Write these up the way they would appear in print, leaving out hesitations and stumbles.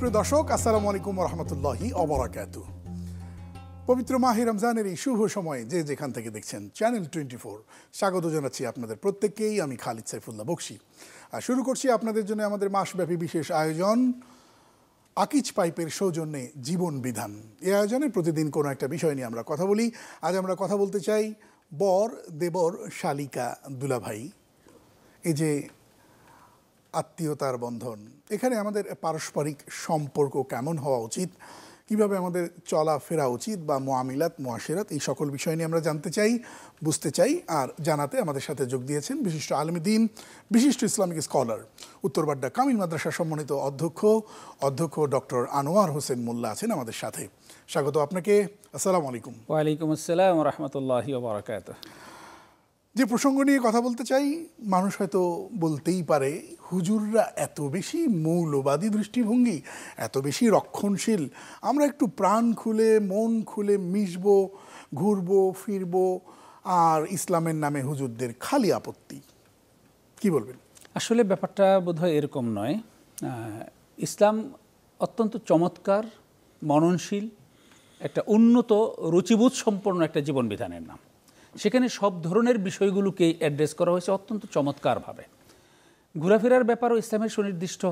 সুপ্রিয় দর্শক, আসসালামু আলাইকুম ওয়া রাহমাতুল্লাহি ওয়া বারাকাতুহু। পবিত্র মাহে রমজানের এই শুভ সময়ে যে যেখান থেকে দেখছেন চ্যানেল 24, স্বাগত জানাচ্ছি আপনাদের প্রত্যেককেই। আমি খালিদ সাইফুল্লাহ বকশী। আর শুরু করছি আপনাদের জন্য আমাদের মাসব্যাপী বিশেষ আয়োজন আকিজ পাইপের সৌজন্যে জীবন বিধান। এই আয়োজনে প্রতিদিন কোনো একটা বিষয় নিয়ে আমরা কথা বলি। আজ আমরা কথা বলতে চাই বর, দেবর, শালিকা, দুলাভাই, এই যে আত্মীয়তার বন্ধন, এখানে আমাদের পারস্পরিক সম্পর্ক কেমন হওয়া উচিত, কিভাবে আমাদের চলাফেরা উচিত বা মুআমিলাত, মুআশিরাত, এই সকল বিষয় নিয়ে আমরা জানতে চাই, বুঝতে চাই। আর জানাতে আমাদের সাথে যোগ দিয়েছেন বিশিষ্ট আলেমে দ্বীন, বিশিষ্ট ইসলামিক স্কলার, উত্তরবাড্ডা কামিল মাদ্রাসা সম্মানিত অধ্যক্ষ ডক্টর আনোয়ার হোসেন মোল্লা আছেন আমাদের সাথে। স্বাগত আপনাকে। আসসালামু আলাইকুম। ওয়ালাইকুম আসসালাম ওয়া রাহমাতুল্লাহি ওয়া বারাকাতুহু। যে প্রসঙ্গ নিয়ে কথা বলতে চাই, মানুষ হয়তো বলতেই পারে হুজুররা এত বেশি মৌলবাদী দৃষ্টিভঙ্গি, এত বেশি রক্ষণশীল, আমরা একটু প্রাণ খুলে মন খুলে মিশবো, ঘুরবো ফিরবো, আর ইসলামের নামে হুজুরদের খালি আপত্তি। কি বলবেন? আসলে ব্যাপারটা বোধহয় এরকম নয়। ইসলাম অত্যন্ত চমৎকার, মননশীল, একটা উন্নত রুচিবোধ সম্পন্ন একটা জীবন বিধানের নাম। সেখানে সব ধরনের বিষয়গুলোকে অ্যাড্রেস করা হয়েছে অত্যন্ত চমৎকারভাবে। ঘোরাফেরার ব্যাপারও ইসলামের সুনির্দিষ্ট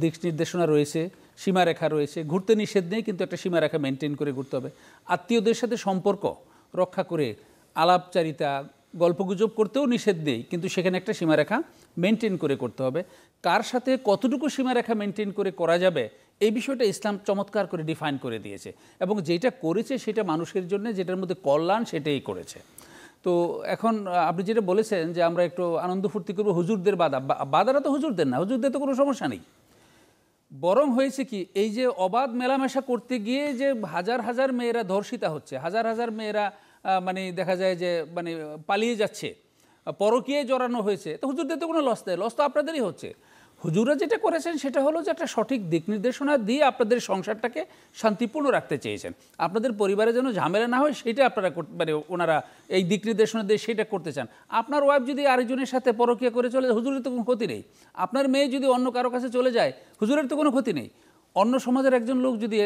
দিক নির্দেশনা রয়েছে, সীমারেখা রয়েছে। ঘুরতে নিষেধ নেই, কিন্তু একটা সীমারেখা মেনটেন করে ঘুরতে হবে। আত্মীয়দের সাথে সম্পর্ক রক্ষা করে আলাপচারিতা, গল্পগুজব করতেও নিষেধ নেই, কিন্তু সেখানে একটা সীমারেখা মেনটেন করে করতে হবে। কার সাথে কতটুকু সীমারেখা মেনটেন করে করা যাবে, এই বিষয়টা ইসলাম চমৎকার করে ডিফাইন করে দিয়েছে, এবং যেটা করেছে সেটা মানুষের জন্য, যেটার মধ্যে কল্যাণ, সেটাই করেছে। তো এখন আপনি যেটা বলেছেন যে আমরা একটু আনন্দ ফুর্তি করবো, হুজুরদের বাধারা তো হুজুরদের না, হুজুরদের তো কোনো সমস্যা নেই। বরং হয়েছে কি, এই যে অবাধ মেলামেশা করতে গিয়ে যে হাজার হাজার মেয়েরা ধর্ষিতা হচ্ছে, হাজার হাজার মেয়েরা মানে দেখা যায় যে মানে পালিয়ে যাচ্ছে, পরকীয়ায় জড়ানো হয়েছে, তো হুজুরদের তো কোনো লস নেই, লস তো আপনাদেরই হচ্ছে। হুজুররা যেটা করেছেন সেটা হলো যে একটা সঠিক দিক নির্দেশনা দিয়ে আপনাদের সংসারটাকে শান্তিপূর্ণ রাখতে চেয়েছেন। আপনাদের পরিবারে যেন ঝামেলা না হয় সেটা আপনারা মানে ওনারা এই দিক নির্দেশনা দিয়ে সেটা করতে চান। আপনার ওয়াইফ যদি আরেকজনের সাথে পরকীয়া করে চলে যায়, হুজুরের তো কোনো ক্ষতি নেই। আপনার মেয়ে যদি অন্য কারো কাছে চলে যায়, হুজুরের তো কোনো ক্ষতি নেই। অন্য সমাজের একজন লোক যদি,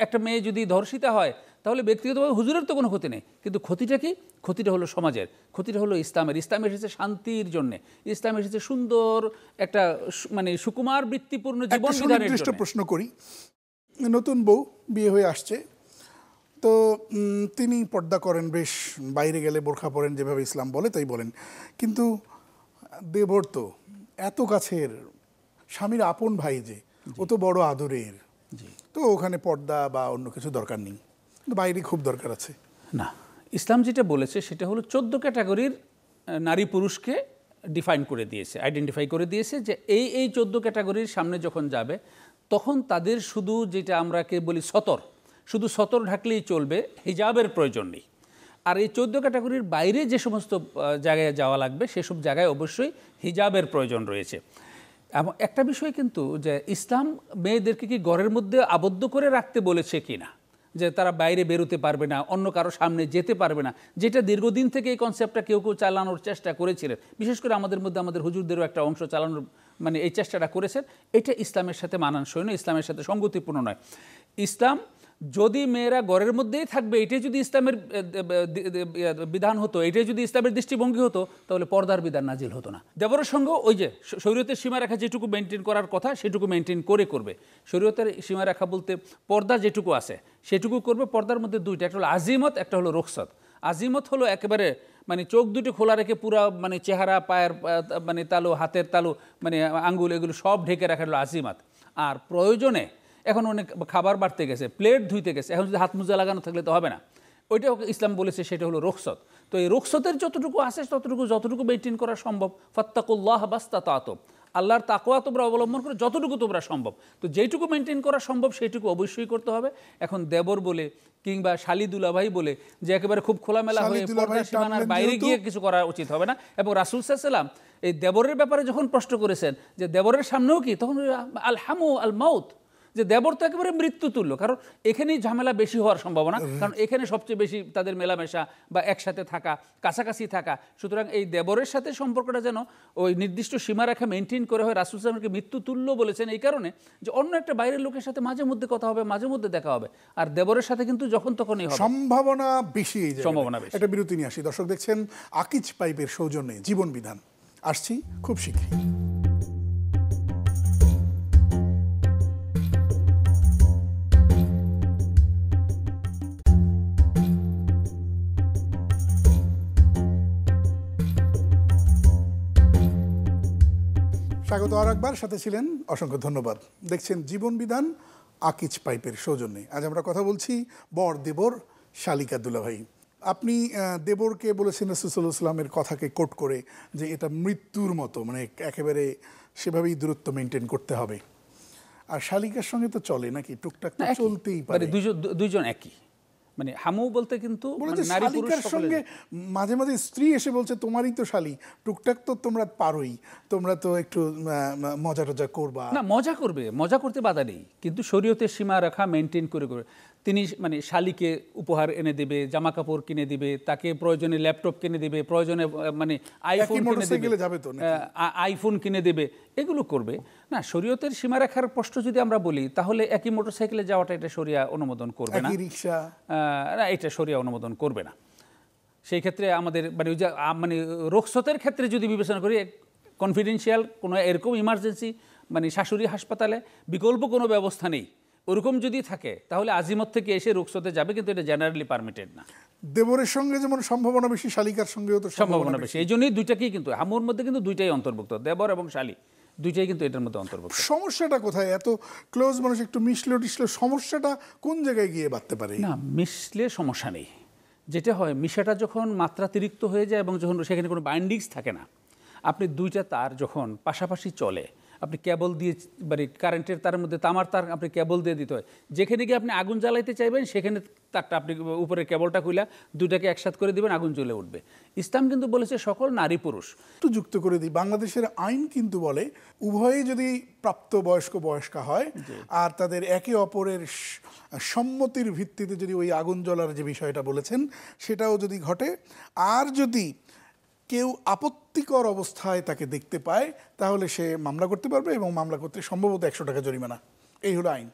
একটা মেয়ে যদি ধর্ষিতা হয়, তাহলে ব্যক্তিগতভাবে হুজুরের তো কোনো ক্ষতি নেই। কিন্তু ক্ষতিটা কি? ক্ষতিটা হলো সমাজের, ক্ষতিটা হলো ইসলামের। ইসলাম এসেছে শান্তির জন্যে, ইসলাম এসেছে সুন্দর একটা মানে সুকুমার বৃত্তিপূর্ণ জীবন বিধানের জন্য। প্রশ্ন করি, নতুন বউ বিয়ে হয়ে আসছে, তো তিনি পর্দা করেন, বেশ বাইরে গেলে বোরখা পরেন, যেভাবে ইসলাম বলে তাই বলেন, কিন্তু দেবর তো এত কাছের, স্বামীর আপন ভাই, যে ও তো বড় আদরের, তো ওখানে পর্দা বা অন্য কিছু দরকার নেই, কিন্তু বাইরে খুব দরকার আছে। না, ইসলাম যেটা বলেছে সেটা হলো 14 ক্যাটাগরির নারী পুরুষকে ডিফাইন করে দিয়েছে, আইডেন্টিফাই করে দিয়েছে যে এই 14 ক্যাটাগরির সামনে যখন যাবে, তখন তাদের শুধু যেটা আমরাকে বলি সতর, শুধু সতর ঢাকলেই চলবে, হিজাবের প্রয়োজন নেই। আর এই 14 ক্যাটাগরির বাইরে যে সমস্ত জায়গায় যাওয়া লাগবে, সেসব জায়গায় অবশ্যই হিজাবের প্রয়োজন রয়েছে। এবং একটা বিষয় কিন্তু, যে ইসলাম মেয়েদেরকে কি ঘরের মধ্যে আবদ্ধ করে রাখতে বলেছে কি না, যে তারা বাইরে বেরোতে পারবে না, অন্য কারো সামনে যেতে পারবে না, যেটা দীর্ঘদিন থেকে এই কনসেপ্টটা কেউ কেউ চালানোর চেষ্টা করেছিলেন, বিশেষ করে আমাদের মধ্যে আমাদের হুজুরদেরও একটা অংশ চালানোর মানে এই চেষ্টাটা করেছেন, এটা ইসলামের সাথে মানানসই নয়, ইসলামের সাথে সঙ্গতিপূর্ণ নয়। ইসলাম যদি মেয়েরা ঘরের মধ্যেই থাকবে, এটাই যদি ইসলামের বিধান হতো, এটাই যদি ইসলামের দৃষ্টিভঙ্গি হতো, তাহলে পর্দার বিধান নাজিল হতো না। দেবরের সঙ্গে ওই যে শরীয়তের সীমারেখা যেটুকু মেনটেন করার কথা সেটুকু মেনটেন করে করবে। শরীয়তের সীমারেখা বলতে পর্দা যেটুকু আছে সেটুকু করবে। পর্দার মধ্যে দুইটা, একটা হলো আজিমত, একটা হলো রুখসত। আজিমত হলো একেবারে মানে চোখ দুটি খোলা রেখে পুরা মানে চেহারা, পায়ের মানে তালু, হাতের তালু, মানে আঙ্গুল, এগুলো সব ঢেকে রাখা হলো আজিমাত। আর প্রয়োজনে, এখন অনেক খাবার বাড়তে গেছে, প্লেট ধুইতে গেছে, এখন যদি হাত মোজা লাগানো থাকলে তো হবে না, ওইটাও ইসলাম বলেছে, সেটা হলো রুখসত। তো এই রুখসতের যতটুকু আছে যতটুকু মেনটেন করা সম্ভব, ফাত্তাকুল্লাহ বাস্তাতাত, আল্লাহর তাকওয়া তোমরা অবলম্বন করে যতটুকু তোমরা সম্ভব। তো যেটুকু মেনটেন করা সম্ভব সেইটুকু অবশ্যই করতে হবে। এখন দেবর বলে কিংবা শালি দুলাভাই বলে যে একেবারে খুব খোলামেলা হয়ে পর্দার সীমানার বাইরে গিয়ে কিছু করা উচিত হবে না। এবং রাসূল সাল্লাল্লাহু আলাইহি ওয়াসাল্লাম এই দেবরের ব্যাপারে যখন প্রশ্ন করেছেন যে দেবরের সামনেও কি, তখন আল হামু আল মাউত, যে দেবর তো একেবারে মৃত্যুতুল্য, কারণ এখানেই ঝামেলা বেশি হওয়ার সম্ভাবনা, কারণ এখানে সবচেয়ে বেশি তাদের মেলামেশা বা একসাথে থাকা, কাছাকাছি থাকা। সুতরাং এই দেবরের সাথে সম্পর্কটা যেন ওই নির্দিষ্ট সীমারেখা মেনটেন করে হয়। রাসূল সাল্লাল্লাহু আলাইহি ওয়াসাল্লামকে মৃত্যুতুল্য বলেছেন এই কারণে যে অন্য একটা বাইরের লোকের সাথে মাঝে মধ্যে কথা হবে, মাঝে মধ্যে দেখা হবে, আর দেবরের সাথে কিন্তু যখন তখনই হবে, সম্ভাবনা বেশি। সম্ভাবনা বেশি। একটা বিরতি নিয়ে আসি। দর্শক দেখছেন আকিজ পাইপের সৌজন্যে জীবন বিধান। আসছি খুব শীঘ্রই। স্বাগত আর একবার, সাথে ছিলেন অসংখ্য ধন্যবাদ। দেখছেন জীবন বিধান আকিজ পাইপের সৌজন্যে। আজ আমরা কথা বলছি বর দেবর শালিকা দুলাভাই। আপনি দেবরকে বলেছেন রাসূল সাল্লাল্লাহু আলাইহি ওয়াসাল্লামের কথাকে কোট করে যে এটা মৃত্যুর মতো, মানে একেবারে সেভাবেই দূরত্ব মেনটেন করতে হবে। আর শালিকার সঙ্গে তো চলে নাকি, টুকটাক তো চলতেই পারে। দুইজন একই, মানে হামু বলতে কিন্তু নারী পুরুষ সঙ্গে মাঝে মাঝে স্ত্রী এসে বলছে তোমারই তো শালি, টুকটাক তো তোমরা পারোই, তোমরা তো একটু মজা টজা করবা। না, মজা করবে, মজা করতে বাধা নেই, কিন্তু শরীয়তের সীমা রেখা মেনটেন করে করে তিনি মানে শালিকে উপহার এনে দেবে, জামা কাপড় কিনে দিবে, তাকে প্রয়োজনে ল্যাপটপ কিনে দেবে, প্রয়োজনে মানে আইফোন কিনে দেবে, আইফোন কিনে দেবে, এগুলো করবে। না, শরীয়তের সীমারেখার প্রশ্ন যদি আমরা বলি তাহলে একই মোটরসাইকেলে যাওয়াটা এটা শরিয়া অনুমোদন করবে না, রিকশা না, এটা শরিয়া অনুমোদন করবে না। সেই ক্ষেত্রে আমাদের মানে ওই যে মানে রুখসতের ক্ষেত্রে যদি বিবেচনা করি, কনফিডেন্সিয়াল কোনো এরকম ইমার্জেন্সি মানে শাশুড়ি হাসপাতালে বিকল্প কোনো ব্যবস্থা নেই, ওরকম যদি থাকে তাহলে আজিমত থেকে এসে রুখসতে যাবে, কিন্তু এটা জেনারেলি পারমিটেড না। দেবরের সঙ্গে যেমন সম্ভাবনা বেশি, শালিকার সঙ্গেও তো সম্ভাবনা বেশি। এই জন্যই দুইটাকেই কিন্তু হামুর মধ্যে কিন্তু দুইটাই অন্তর্ভুক্ত, দেবর এবং শালি দুইটাই কিন্তু এটার মধ্যে অন্তর্ভুক্ত। সমস্যাটা কোথায়? এত ক্লোজ মানুষ একটু মিশলো টিশলো, সমস্যাটা কোন জায়গায় গিয়ে বাঁধতে পারে? না, মিশলে সমস্যা নেই। যেটা হয়, মিশাটা যখন মাত্রাতিরিক্ত হয়ে যায় এবং যখন সেখানে কোনো বাইন্ডিংস থাকে না, আপনি দুইটা তার যখন পাশাপাশি চলে, আপনি কেবল দিয়ে মানে কারেন্টের তারের মধ্যে তামার তার আপনি কেবল দিয়ে দিতে হয়, যেখানে গিয়ে আপনি আগুন জ্বালাইতে চাইবেন সেখানে তারটা আপনি উপরে কেবলটা খুলে দুইটাকে একসাথে করে দিবেন, আগুন জ্বলে উঠবে। ইসলাম কিন্তু বলেছে সকল নারী পুরুষ। একটু যুক্ত করে দিই, বাংলাদেশের আইন কিন্তু বলে উভয়ই যদি প্রাপ্ত বয়স্কা হয় আর তাদের একে অপরের সম্মতির ভিত্তিতে যদি ওই আগুন জ্বলার যে বিষয়টা বলেছেন সেটাও যদি ঘটে, আর যদি কেউ আপত্তিকর অবস্থায় তাকে দেখতে পায় তাহলে সে মামলা করতে পারবে, এবং মামলা করতে সম্ভবত 100 টাকা জরিমানা। এই হলো আইন।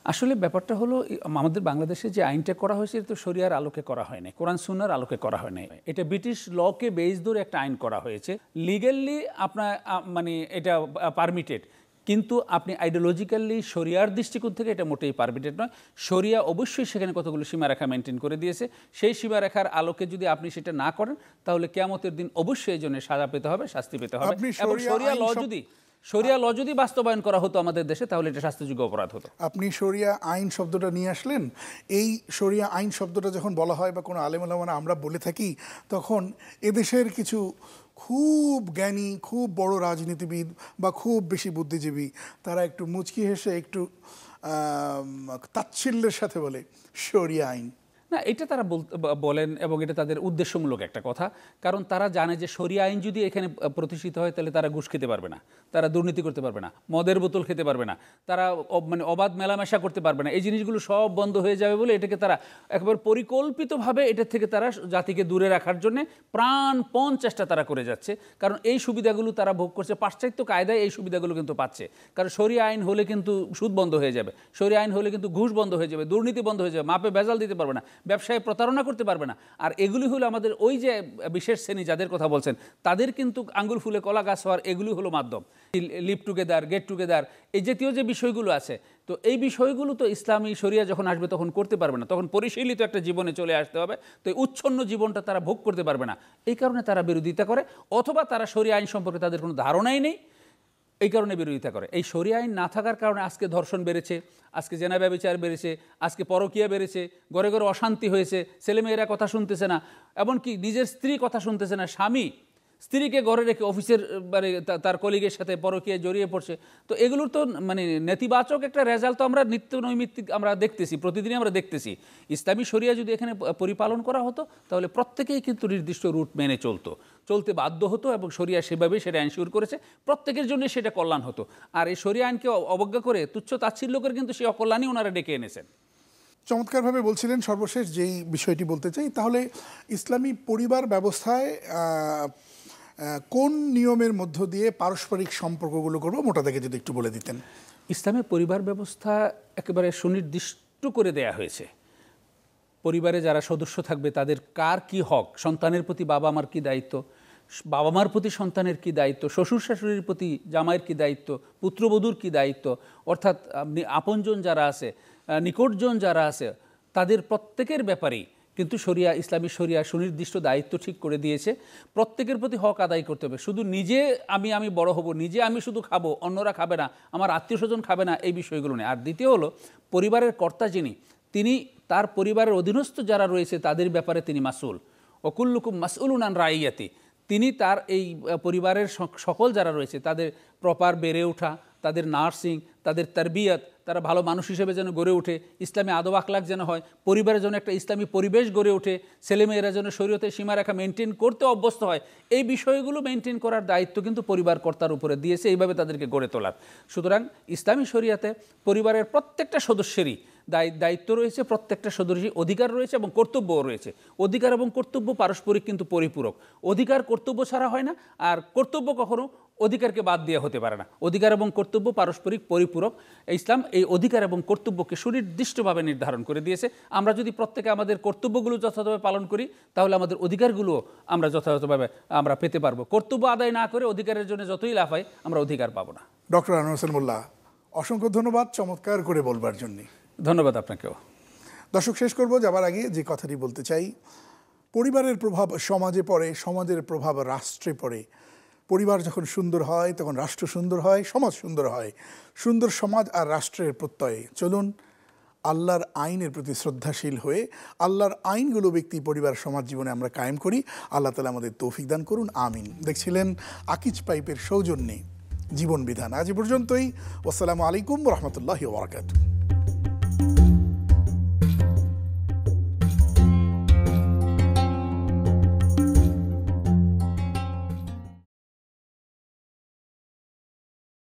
আসলে ব্যাপারটা হলো, আমাদের বাংলাদেশে যে আইনটা করা হয়েছে এটা তো শরিয়ার আলোকে করা হয় নাই, কোরআন সুন্নাহর আলোকে করা হয় নাই, এটা ব্রিটিশ লকে বেস ধরে একটা আইন করা হয়েছে। লিগ্যালি আপনার মানে এটা পারমিটেড, কিন্তু আপনি আইডিওলজিক্যালি শরিয়ার দৃষ্টিকোণ থেকে এটা মোটেই পারমিটেড নয়। শরিয়া অবশ্যই সেখানে কতগুলো সীমারেখা মেনটেন করে দিয়েছে, সেই সীমারেখার আলোকে যদি আপনি সেটা না করেন তাহলে কিয়ামতের দিন অবশ্যই এই জন্য সাজা পেতে হবে, শাস্তি পেতে হবে। এবং শরিয়া ল যদি বাস্তবায়ন করা হতো আমাদের দেশে তাহলে এটা শাস্তিযোগ্য অপরাধ হতো। আপনি শরিয়া আইন শব্দটা নিয়ে আসলেন। এই শরিয়া আইন শব্দটা যখন বলা হয় বা কোনো আলেম ওলামারা আমরা বলে থাকি, তখন এদেশের কিছু খুব জ্ঞানী, খুব বড় রাজনীতিবিদ বা খুব বেশি বুদ্ধিজীবী তারা একটু মুচকি হেসে একটু তাচ্ছিল্যের সাথে বলে শরিয়া আইন। না, এটা তারা বলেন এবং এটা তাদের উদ্দেশ্যমূলক একটা কথা, কারণ তারা জানে যে শরিয়া আইন যদি এখানে প্রতিষ্ঠিত হয় তাহলে তারা ঘুষ খেতে পারবে না, তারা দুর্নীতি করতে পারবে না, মদের বোতল খেতে পারবে না, তারা মানে অবাধ মেলামেশা করতে পারবে না, এই জিনিসগুলো সব বন্ধ হয়ে যাবে বলে এটাকে তারা একবার পরিকল্পিতভাবে এটার থেকে তারা জাতিকে দূরে রাখার জন্য প্রাণপণ চেষ্টা তারা করে যাচ্ছে। কারণ এই সুবিধাগুলো তারা ভোগ করছে, পাশ্চাত্য কায়দায় এই সুবিধাগুলো কিন্তু পাচ্ছে। কারণ শরিয়া আইন হলে কিন্তু সুদ বন্ধ হয়ে যাবে, শরিয়া আইন হলে কিন্তু ঘুষ বন্ধ হয়ে যাবে, দুর্নীতি বন্ধ হয়ে যাবে, মাপে ভেজাল দিতে পারবে না, ব্যবসায় প্রতারণা করতে পারবে না। আর এগুলি হলো আমাদের ওই যে বিশেষ শ্রেণী যাদের কথা বলছেন তাদের কিন্তু আঙ্গুল ফুলে কলা গাছ হওয়ার এগুলি হলো মাধ্যম। লিভ টুগেদার, গেট টুগেদার, এই জাতীয় যে বিষয়গুলো আছে, তো এই বিষয়গুলো তো ইসলামী শরিয়া যখন আসবে তখন করতে পারবে না, তখন পরিশীলিত একটা জীবনে চলে আসতে হবে। তো এই উচ্ছন্ন জীবনটা তারা ভোগ করতে পারবে না, এই কারণে তারা বিরোধিতা করে, অথবা তারা শরিয়া আইন সম্পর্কে তাদের কোনো ধারণাই নেই, এই কারণে বিরোধিতা করে। এই শরিয়া আইন না থাকার কারণে আজকে ধর্ষণ বেড়েছে, আজকে জেনা ব্যভিচার বেড়েছে, আজকে পরকীয়া বেড়েছে, ঘরে ঘরে অশান্তি হয়েছে, ছেলেমেয়েরা কথা শুনতেছে না, এমনকি নিজের স্ত্রী কথা শুনতেছে না, স্বামী স্ত্রীকে ঘরে রেখে অফিসের মানে তার কলিগের সাথে পরকীয়ায় জড়িয়ে পড়ছে। তো এগুলোর তো মানে নেতিবাচক একটা রেজাল্ট তো আমরা নিত্য নৈমিত্তিক আমরা দেখতেছি, প্রতিদিনই আমরা দেখতেছি। ইসলামী শরিয়া যদি এখানে পরিপালন করা হতো তাহলে প্রত্যেকেই কিন্তু নির্দিষ্ট রুট মেনে চলতে বাধ্য হতো, এবং শরিয়া সেভাবে সেটা এনশিওর করেছে, প্রত্যেকের জন্য সেটা কল্যাণ হতো। আর এই শরিয়া আইনকে অবজ্ঞা করে তুচ্ছ তাচ্ছিল্য করে কিন্তু সেই অকল্যাণই ওনারা ডেকে এনেছেন। চমৎকারভাবে বলছিলেন। সর্বশেষ যেই বিষয়টি বলতে চাই, তাহলে ইসলামী পরিবার ব্যবস্থায় কোন নিয়মের মধ্য দিয়ে পারস্পরিক সম্পর্কগুলো করবো, মোটা থেকে যদি একটু বলে দিতেন। ইসলামের পরিবার ব্যবস্থা একেবারে সুনির্দিষ্ট করে দেয়া হয়েছে। পরিবারে যারা সদস্য থাকবে তাদের কার কি হক, সন্তানের প্রতি বাবা মার কী দায়িত্ব, বাবা মার প্রতি সন্তানের কী দায়িত্ব, শ্বশুর শাশুড়ির প্রতি জামাইয়ের কী দায়িত্ব, পুত্রবধূর কী দায়িত্ব, অর্থাৎ আপনজন যারা আছে, নিকটজন যারা আছে, তাদের প্রত্যেকের ব্যাপারেই কিন্তু ইসলামী শরিয়া সুনির্দিষ্ট দায়িত্ব ঠিক করে দিয়েছে। প্রত্যেকের প্রতি হক আদায় করতে হবে। শুধু নিজে আমি বড় হব, নিজে আমি শুধু খাবো, অন্যরা খাবে না, আমার আত্মীয় স্বজন খাবে না, এই বিষয়গুলো নেই। আর দ্বিতীয় হলো, পরিবারের কর্তা তিনি তার পরিবারের অধীনস্থ যারা রয়েছে তাদের ব্যাপারে তিনি মাসউল। ওকুল্লুকুম মাসউলুন আন রাইয়াতি। তিনি তার এই পরিবারের সকল যারা রয়েছে তাদের প্রপার বেড়ে ওঠা, তাদের নার্সিং, তাদের তারবিয়াত, তারা ভালো মানুষ হিসেবে যেন গড়ে ওঠে, ইসলামী আদব আখলাক যেন হয়, পরিবারের জন্য একটা ইসলামী পরিবেশ গড়ে ওঠে, ছেলেমেয়েরা যেন শরীয়তের সীমারেখা মেনটেন করতে অভ্যস্ত হয়, এই বিষয়গুলো মেনটেন করার দায়িত্ব কিন্তু পরিবার কর্তার উপরে দিয়েছে, এইভাবে তাদেরকে গড়ে তোলার। সুতরাং ইসলামী শরিয়াতে পরিবারের প্রত্যেকটা সদস্যেরই দায়িত্ব রয়েছে, প্রত্যেকটা সদস্যের অধিকার রয়েছে এবং কর্তব্যও রয়েছে। অধিকার এবং কর্তব্য পারস্পরিক কিন্তু পরিপূরক। অধিকার কর্তব্য ছাড়া হয় না, আর কর্তব্য কখনো অধিকারকে বাদ দিয়ে হতে পারে না। অধিকার এবং কর্তব্য পারস্পরিক পরিপূরক। ইসলাম এই অধিকার এবং কর্তব্যকে সুনির্দিষ্টভাবে নির্ধারণ করে দিয়েছে। আমরা যদি প্রত্যেকে আমাদের কর্তব্যগুলো যথাযথভাবে পালন করি তাহলে আমাদের অধিকারগুলো আমরা যথাযথভাবে আমরা পেতে পারবো। কর্তব্য আদায় না করে অধিকারের জন্য যতই লাফাই আমরা অধিকার পাবো না। ডক্টর আনোয়ার হোসেন মোল্লা, অসংখ্য ধন্যবাদ চমৎকার করে বলবার জন্যে। ধন্যবাদ আপনাকেও। দর্শক, শেষ করব যাবার আগে যে কথাটি বলতে চাই, পরিবারের প্রভাব সমাজে পড়ে, সমাজের প্রভাব রাষ্ট্রে পড়ে। পরিবার যখন সুন্দর হয় তখন রাষ্ট্র সুন্দর হয়, সমাজ সুন্দর হয়। সুন্দর সমাজ আর রাষ্ট্রের প্রত্যয়ে চলুন আল্লাহর আইনের প্রতি শ্রদ্ধাশীল হয়ে আল্লাহর আইনগুলো ব্যক্তি, পরিবার, সমাজ জীবনে আমরা কায়েম করি। আল্লাহ তাআলা আমাদের তৌফিক দান করুন, আমিন। দেখছিলেন আকিজ পাইপের সৌজন্যে জীবন বিধান। আজ পর্যন্তই। আসসালামু আলাইকুম ওয়া রাহমাতুল্লাহি ওয়া বারাকাতুহু।